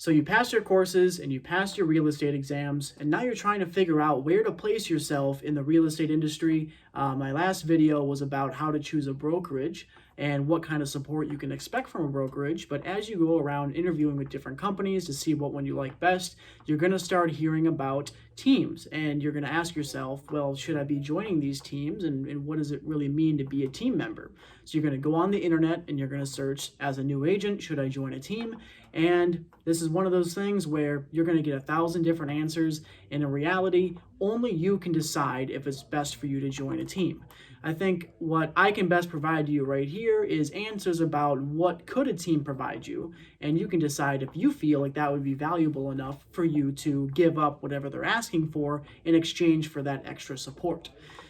So you passed your courses and you passed your real estate exams, and now you're trying to figure out where to place yourself in the real estate industry. My last video was about how to choose a brokerage and what kind of support you can expect from a brokerage. But as you go around interviewing with different companies to see what one you like best, you're going to start hearing about teams, and you're going to ask yourself, well, should I be joining these teams, and what does it really mean to be a team member? So you're going to go on the internet and you're going to search, as a new agent, should I join a team? And this is one of those things where you're going to get 1,000 different answers, and in reality, only you can decide if it's best for you to join a team. I think what I can best provide you right here is answers about what could a team provide you, and you can decide if you feel like that would be valuable enough for you to give up whatever they're asking for in exchange for that extra support.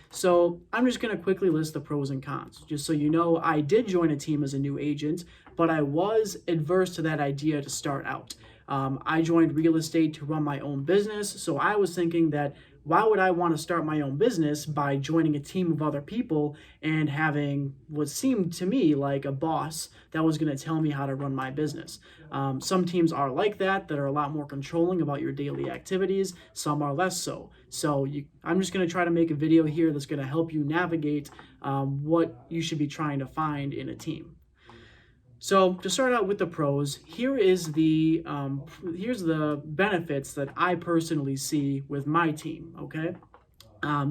So I'm just going to quickly list the pros and cons. Just so you know, I did join a team as a new agent, but I was adverse to that idea to start out. I joined real estate to run my own business, so I was thinking that why would I want to start my own business by joining a team of other people and having what seemed to me like a boss that was going to tell me how to run my business? Some teams are like that are a lot more controlling about your daily activities. Some are less so. I'm just going to try to make a video here that's going to help you navigate what you should be trying to find in a team. So to start out with the pros, here's the benefits that I personally see with my team, okay?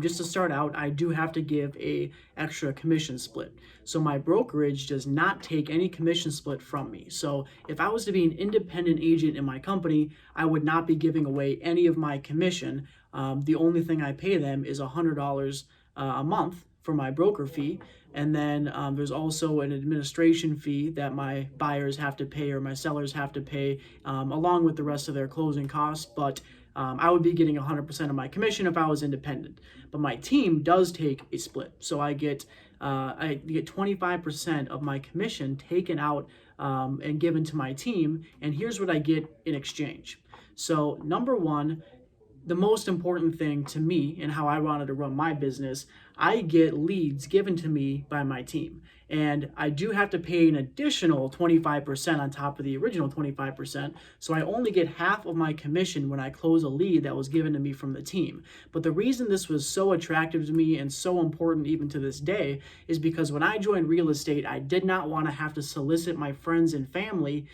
Just to start out, I do have to give a extra commission split. So my brokerage does not take any commission split from me. So if I was to be an independent agent in my company, I would not be giving away any of my commission. The only thing I pay them is $100 a month for my broker fee. And then there's also an administration fee that my buyers have to pay or my sellers have to pay along with the rest of their closing costs. But I would be getting 100% of my commission if I was independent. But my team does take a split. So I get 25% of my commission taken out and given to my team. And here's what I get in exchange. So number one, the most important thing to me and how I wanted to run my business, I get leads given to me by my team. And I do have to pay an additional 25% on top of the original 25%. So I only get half of my commission when I close a lead that was given to me from the team. But the reason this was so attractive to me and so important even to this day is because when I joined real estate, I did not want to have to solicit my friends and family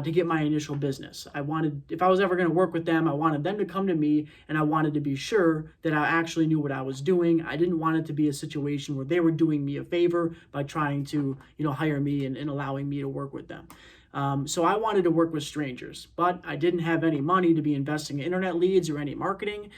to get my initial business. If I was ever going to work with them, I wanted them to come to me, and I wanted to be sure that I actually knew what I was doing. I didn't want it to be a situation where they were doing me a favor by trying to, hire me and allowing me to work with them. So I wanted to work with strangers, but I didn't have any money to be investing in internet leads or any marketing.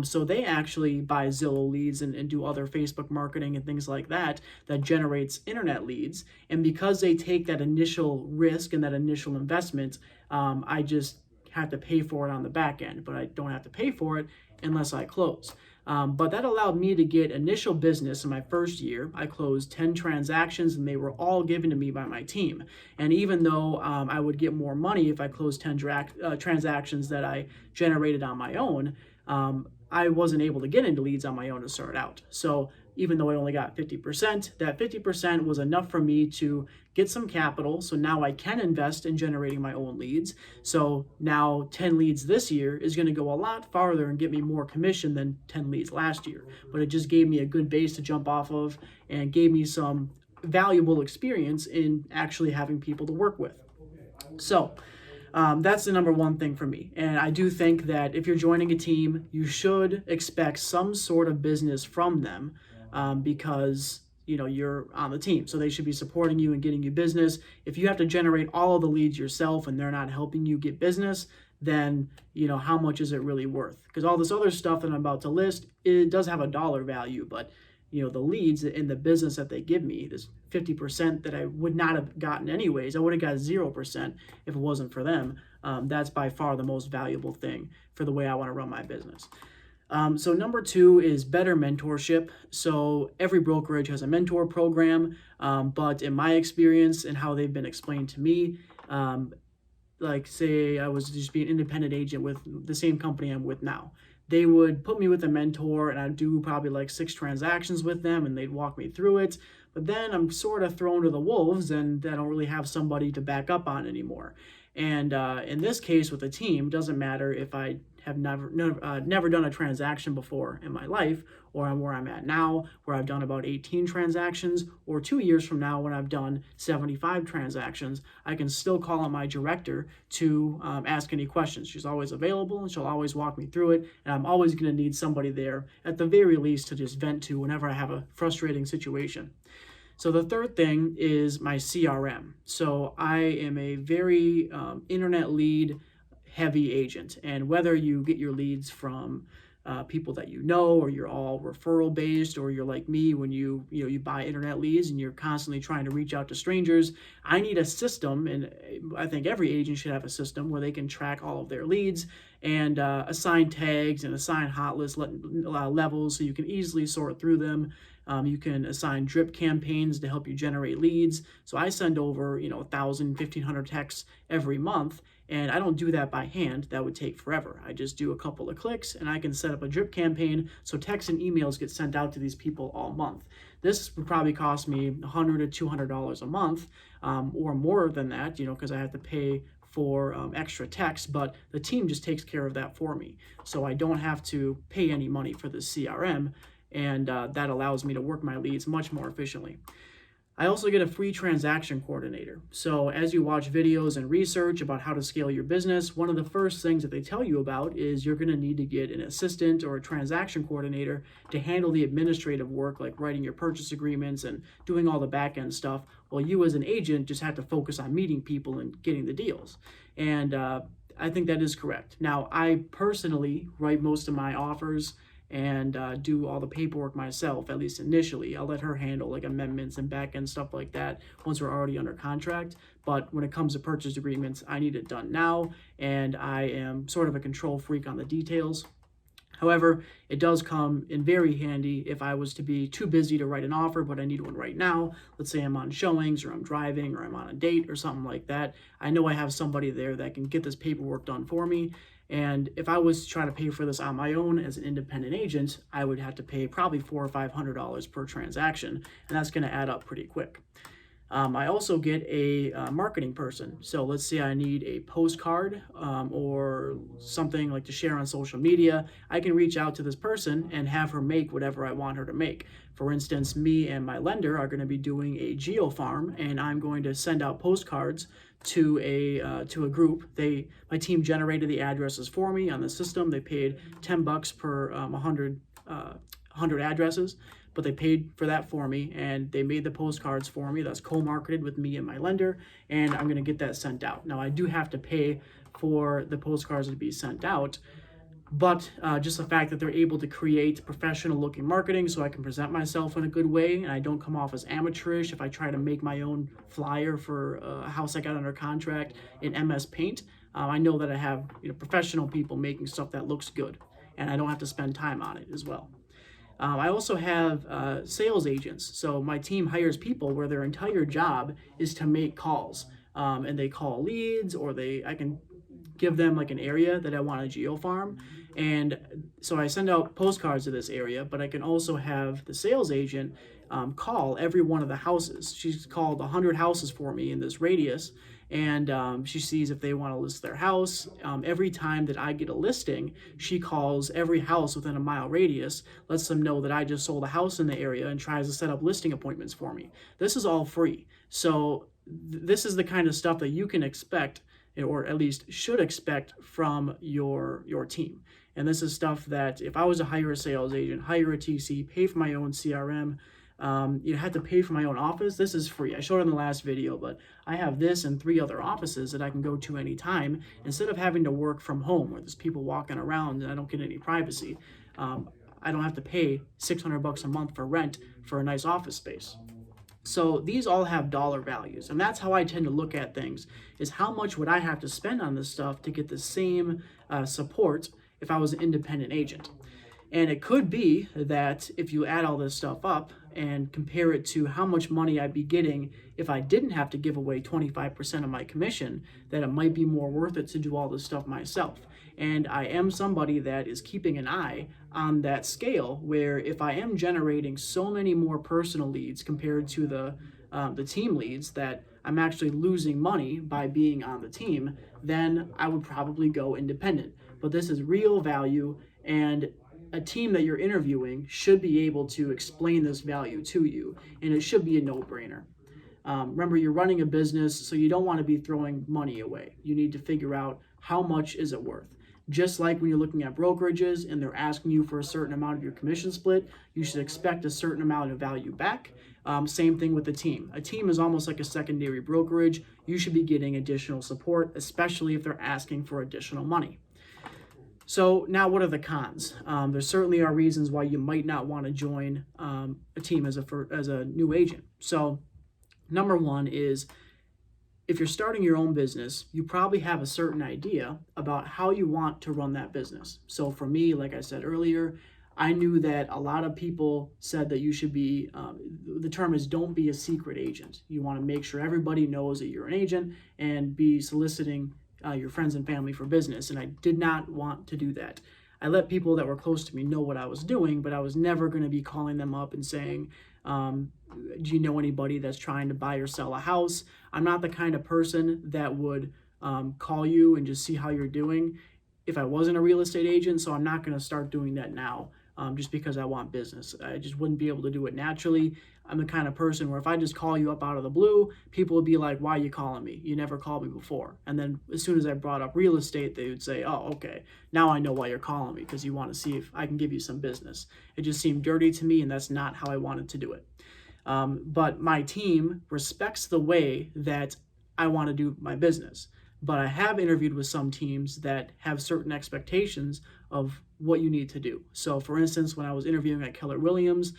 So they actually buy Zillow leads and do other Facebook marketing and things like that generates internet leads. And because they take that initial risk and that initial investment, I just have to pay for it on the back end, but I don't have to pay for it unless I close. But that allowed me to get initial business in my first year. I closed 10 transactions, and they were all given to me by my team. And even though I would get more money if I closed 10 transactions that I generated on my own, I wasn't able to get into leads on my own to start out. So even though I only got 50%, that 50% was enough for me to get some capital. So now I can invest in generating my own leads. So now 10 leads this year is going to go a lot farther and get me more commission than 10 leads last year. But it just gave me a good base to jump off of and gave me some valuable experience in actually having people to work with. So that's the number one thing for me. And I do think that if you're joining a team, you should expect some sort of business from them because you're on the team. So they should be supporting you and getting you business. If you have to generate all of the leads yourself and they're not helping you get business, then how much is it really worth? Because all this other stuff that I'm about to list, it does have a dollar value, but the leads in the business that they give me, this 50% that I would not have gotten anyways, I would have got 0% if it wasn't for them. That's by far the most valuable thing for the way I want to run my business. So number two is better mentorship. So every brokerage has a mentor program, but in my experience and how they've been explained to me, like say I was just being an independent agent with the same company I'm with now. They would put me with a mentor and I'd do probably like 6 transactions with them and they'd walk me through it. But then I'm sort of thrown to the wolves and I don't really have somebody to back up on anymore. And in this case with a team, doesn't matter if I have never done a transaction before in my life, or I'm where I'm at now, where I've done about 18 transactions, or 2 years from now when I've done 75 transactions, I can still call on my director to ask any questions. She's always available and she'll always walk me through it. And I'm always going to need somebody there at the very least to just vent to whenever I have a frustrating situation. So the third thing is my CRM. So I am a very internet lead heavy agent, and whether you get your leads from people that you know, or you're all referral based, or you're like me when you buy internet leads and you're constantly trying to reach out to strangers, I need a system, and I think every agent should have a system where they can track all of their leads and assign tags and assign hot list levels so you can easily sort through them. You can assign drip campaigns to help you generate leads. So I send over 1,000, 1,500 texts every month, and I don't do that by hand. That would take forever. I just do a couple of clicks and I can set up a drip campaign so texts and emails get sent out to these people all month. This would probably cost me $100 to $200 a month, or more than that, because I have to pay for extra text, but the team just takes care of that for me. So I don't have to pay any money for the CRM, and that allows me to work my leads much more efficiently. I also get a free transaction coordinator. So as you watch videos and research about how to scale your business, one of the first things that they tell you about is you're going to need to get an assistant or a transaction coordinator to handle the administrative work, like writing your purchase agreements and doing all the back end stuff, while you as an agent just have to focus on meeting people and getting the deals. And I think that is correct. Now, I personally write most of my offers and do all the paperwork myself, at least initially. I'll let her handle like amendments and back end stuff like that once we're already under contract. But when it comes to purchase agreements, I need it done now, and I am sort of a control freak on the details. However, it does come in very handy if I was to be too busy to write an offer, but I need one right now. Let's say I'm on showings, or I'm driving, or I'm on a date or something like that. I know I have somebody there that can get this paperwork done for me. And if I was trying to pay for this on my own as an independent agent, I would have to pay probably $400 or $500 per transaction, and that's going to add up pretty quick. I also get a marketing person. So let's say I need a postcard or something like to share on social media. I can reach out to this person and have her make whatever I want her to make. For instance, me and my lender are going to be doing a geo farm, and I'm going to send out postcards to a group. My team generated the addresses for me on the system. They paid $10 per 100 addresses, but they paid for that for me, and they made the postcards for me. That's co-marketed with me and my lender, and I'm going to get that sent out. Now, I do have to pay for the postcards to be sent out, but just the fact that they're able to create professional looking marketing so I can present myself in a good way and I don't come off as amateurish if I try to make my own flyer for a house I got under contract in MS Paint. I know that I have professional people making stuff that looks good, and I don't have to spend time on it as well. I also have sales agents. So my team hires people where their entire job is to make calls, and they call leads, or I can give them like an area that I want to geo farm. And so I send out postcards to this area, but I can also have the sales agent call every one of the houses. She's called 100 houses for me in this radius, and she sees if they want to list their house. Every time that I get a listing, she calls every house within a mile radius, lets them know that I just sold a house in the area, and tries to set up listing appointments for me. This is all free. So this is the kind of stuff that you can expect, or at least should expect, from your team. And this is stuff that if I was to hire a sales agent, hire a TC, pay for my own CRM, had to pay for my own office. This is free. I showed it in the last video, but I have this and 3 other offices that I can go to anytime instead of having to work from home where there's people walking around and I don't get any privacy. I don't have to pay $600 a month for rent for a nice office space. So these all have dollar values, and that's how I tend to look at things, is how much would I have to spend on this stuff to get the same support if I was an independent agent. And it could be that if you add all this stuff up and compare it to how much money I'd be getting if I didn't have to give away 25% of my commission, that it might be more worth it to do all this stuff myself. And I am somebody that is keeping an eye on that scale, where if I am generating so many more personal leads compared to the team leads, that I'm actually losing money by being on the team, then I would probably go independent. But this is real value, and a team that you're interviewing should be able to explain this value to you, and it should be a no-brainer. Remember, you're running a business, so you don't want to be throwing money away. You need to figure out how much is it worth. Just like when you're looking at brokerages and they're asking you for a certain amount of your commission split, you should expect a certain amount of value back. Same thing with the team. A team is almost like a secondary brokerage. You should be getting additional support, especially if they're asking for additional money. So now, what are the cons? There certainly are reasons why you might not want to join a team as a new agent. So number one is, if you're starting your own business, you probably have a certain idea about how you want to run that business. So for me, like I said earlier, I knew that a lot of people said that you should be, the term is don't be a secret agent. You want to make sure everybody knows that you're an agent and be soliciting your friends and family for business. And I did not want to do that. I let people that were close to me know what I was doing, but I was never going to be calling them up and saying, do you know anybody that's trying to buy or sell a house? I'm not the kind of person that would call you and just see how you're doing if I wasn't a real estate agent, so I'm not going to start doing that now just because I want business. I just wouldn't be able to do it naturally. I'm the kind of person where if I just call you up out of the blue, people would be like, why are you calling me? You never called me before. And then as soon as I brought up real estate, they would say, oh, okay, now I know why you're calling me, because you want to see if I can give you some business. It just seemed dirty to me, and that's not how I wanted to do it. But my team respects the way that I want to do my business. But I have interviewed with some teams that have certain expectations of what you need to do. So for instance, when I was interviewing at Keller Williams,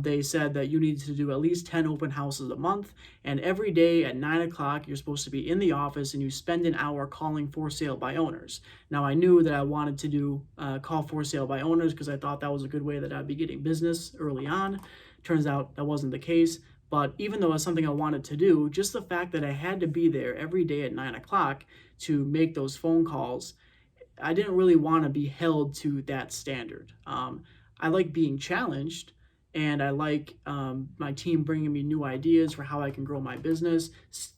they said that you need to do at least 10 open houses a month. And every day at 9 o'clock, you're supposed to be in the office and you spend an hour calling for sale by owners. Now, I knew that I wanted to do call for sale by owners because I thought that was a good way that I'd be getting business early on. Turns out that wasn't the case. But even though it's something I wanted to do, just the fact that I had to be there every day at 9 o'clock to make those phone calls, I didn't really want to be held to that standard. I like being challenged, and I like my team bringing me new ideas for how I can grow my business,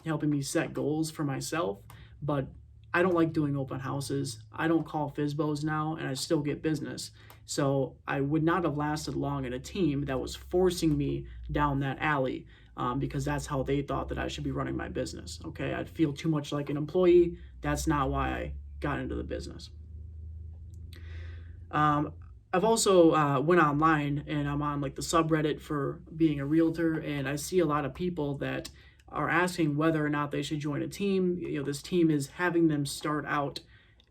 helping me set goals for myself. But I don't like doing open houses. I don't call FSBOs now, and I still get business. So I would not have lasted long in a team that was forcing me down that alley because that's how they thought that I should be running my business. Okay, I'd feel too much like an employee. That's not why I got into the business. I've also went online, and I'm on like the subreddit for being a realtor, and I see a lot of people that are asking whether or not they should join a team. You know, this team is having them start out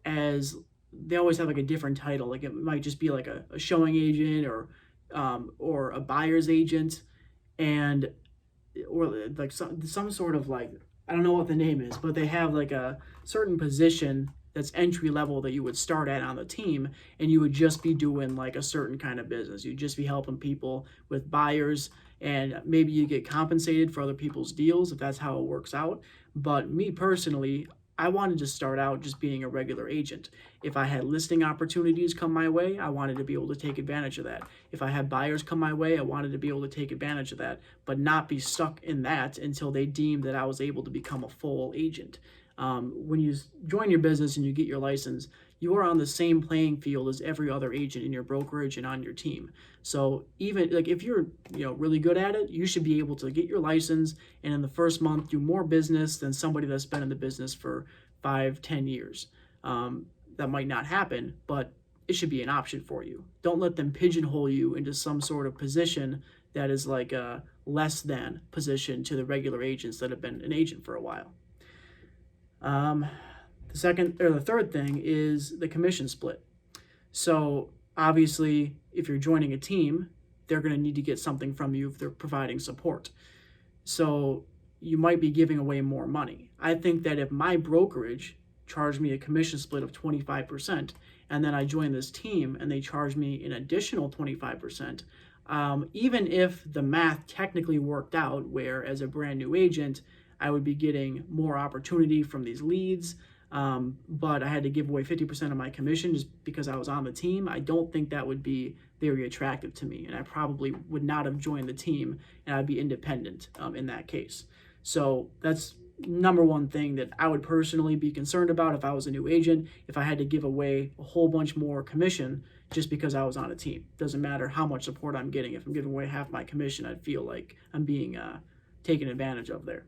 as, they always have like a different title. Like it might just be like a showing agent or a buyer's agent, and or like some sort of like, I don't know what the name is, but they have like a certain position that's entry level that you would start at on the team, and you would just be doing like a certain kind of business. You'd just be helping people with buyers, and maybe you get compensated for other people's deals if that's how it works out. But me personally, I wanted to start out just being a regular agent. If I had listing opportunities come my way, I wanted to be able to take advantage of that. If I had buyers come my way, I wanted to be able to take advantage of that, but not be stuck in that until they deemed that I was able to become a full agent. When you join your business and you get your license, you are on the same playing field as every other agent in your brokerage and on your team. So even like if you're really good at it, you should be able to get your license and in the first month do more business than somebody that's been in the business for 5-10 years. That might not happen, but it should be an option for you. Don't let them pigeonhole you into some sort of position that is like a less than position to the regular agents that have been an agent for a while. The third thing is the commission split. So obviously, if you're joining a team, they're going to need to get something from you if they're providing support. So you might be giving away more money. I think that if my brokerage charged me a commission split of 25%, and then I join this team and they charge me an additional 25%, even if the math technically worked out where as a brand new agent, I would be getting more opportunity from these leads, but I had to give away 50% of my commission just because I was on the team. I don't think that would be very attractive to me, and I probably would not have joined the team, and I'd be independent in that case. So that's number one thing that I would personally be concerned about if I was a new agent, if I had to give away a whole bunch more commission just because I was on a team. Doesn't matter how much support I'm getting. If I'm giving away half my commission, I'd feel like I'm being taken advantage of there.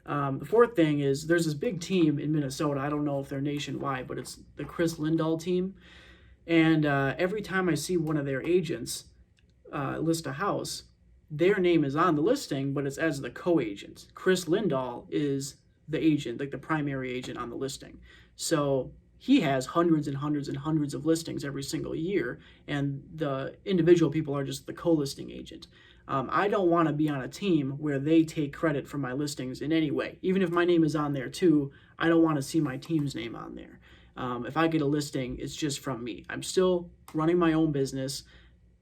The fourth thing is there's this big team in Minnesota. I don't know if they're nationwide, but it's the Chris Lindahl team. And every time I see one of their agents list a house, their name is on the listing, but it's as the co-agent. Chris Lindahl is the agent, like the primary agent on the listing. So he has hundreds and hundreds and hundreds of listings every single year, and the individual people are just the co-listing agent. I don't want to be on a team where they take credit for my listings in any way. Even if my name is on there too, I don't want to see my team's name on there. If I get a listing, it's just from me. I'm still running my own business.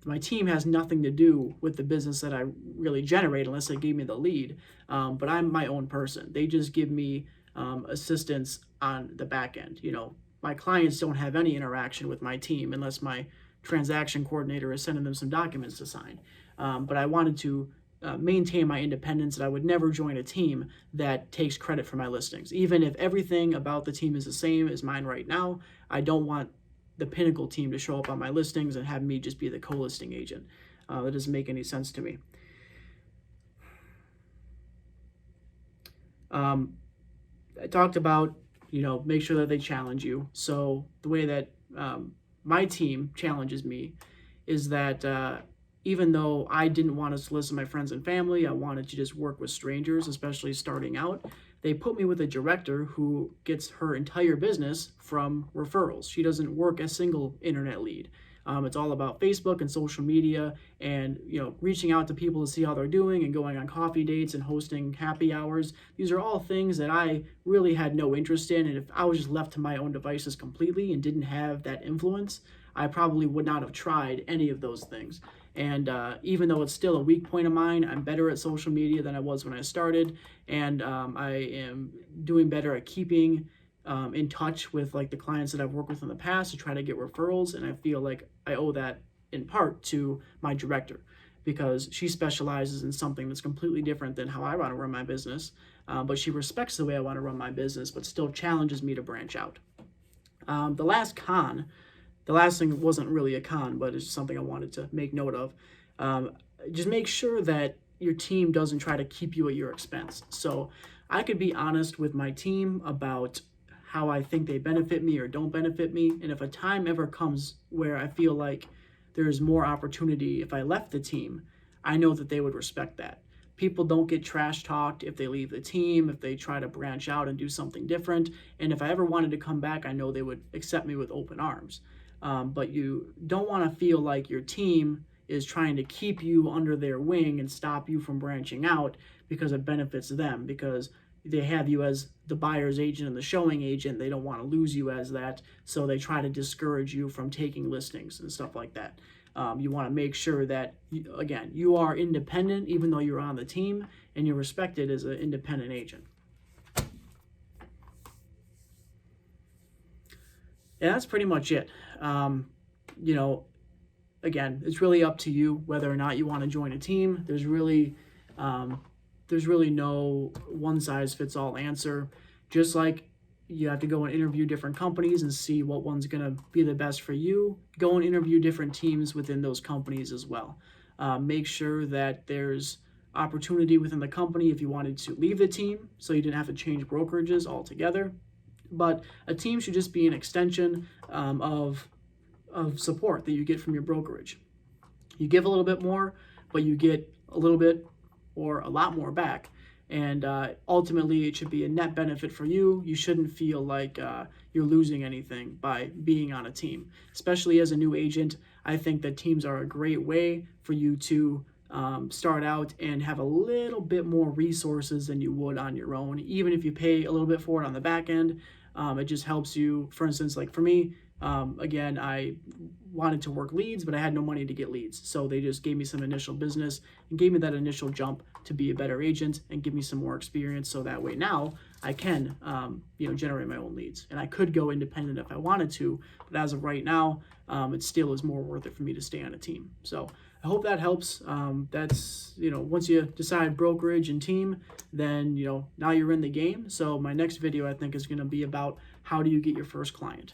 My team has nothing to do with the business that I really generate unless they gave me the lead. But I'm my own person. They just give me assistance on the back end. My clients don't have any interaction with my team unless my transaction coordinator is sending them some documents to sign. But I wanted to maintain my independence, and I would never join a team that takes credit for my listings. Even if everything about the team is the same as mine right now, I don't want the Pinnacle team to show up on my listings and have me just be the co-listing agent. That doesn't make any sense to me. I talked about, make sure that they challenge you. So the way that my team challenges me is that even though I didn't want to solicit my friends and family, I wanted to just work with strangers, especially starting out. They put me with a director who gets her entire business from referrals. She doesn't work a single internet lead. It's all about Facebook and social media and reaching out to people to see how they're doing and going on coffee dates and hosting happy hours. These are all things that I really had no interest in, and if I was just left to my own devices completely and didn't have that influence, I probably would not have tried any of those things. And even though it's still a weak point of mine, I'm better at social media than I was when I started, and I am doing better at keeping in touch with the clients that I've worked with in the past to try to get referrals. And I feel like I owe that in part to my director, because she specializes in something that's completely different than how I want to run my business, but she respects the way I want to run my business, but still challenges me to branch out. The last thing wasn't really a con, but it's something I wanted to make note of. Just make sure that your team doesn't try to keep you at your expense. So I could be honest with my team about how I think they benefit me or don't benefit me. And if a time ever comes where I feel like there's more opportunity if I left the team, I know that they would respect that. People don't get trash talked if they leave the team, if they try to branch out and do something different. And if I ever wanted to come back, I know they would accept me with open arms. But you don't want to feel like your team is trying to keep you under their wing and stop you from branching out because it benefits them, because they have you as the buyer's agent and the showing agent. They don't want to lose you as that, so they try to discourage you from taking listings and stuff like that. You want to make sure that, again, you are independent even though you're on the team, and you're respected as an independent agent. And that's pretty much it. Again, it's really up to you whether or not you want to join a team. There's really no one-size-fits-all answer. Just like you have to go and interview different companies and see what one's going to be the best for you, go and interview different teams within those companies as well. Make sure that there's opportunity within the company if you wanted to leave the team, so you didn't have to change brokerages altogether. But a team should just be an extension of support that you get from your brokerage. You give a little bit more, but you get a little bit or a lot more back. And ultimately, it should be a net benefit for you. You shouldn't feel like you're losing anything by being on a team. Especially as a new agent, I think that teams are a great way for you to start out and have a little bit more resources than you would on your own. Even if you pay a little bit for it on the back end, it just helps you. For instance, like for me, again, I wanted to work leads, but I had no money to get leads. So they just gave me some initial business and gave me that initial jump to be a better agent and give me some more experience. So that way now I can, generate my own leads, and I could go independent if I wanted to. But as of right now, it still is more worth it for me to stay on a team. So I hope that helps. That's, once you decide brokerage and team, then, now you're in the game. So my next video, I think, is going to be about how do you get your first client.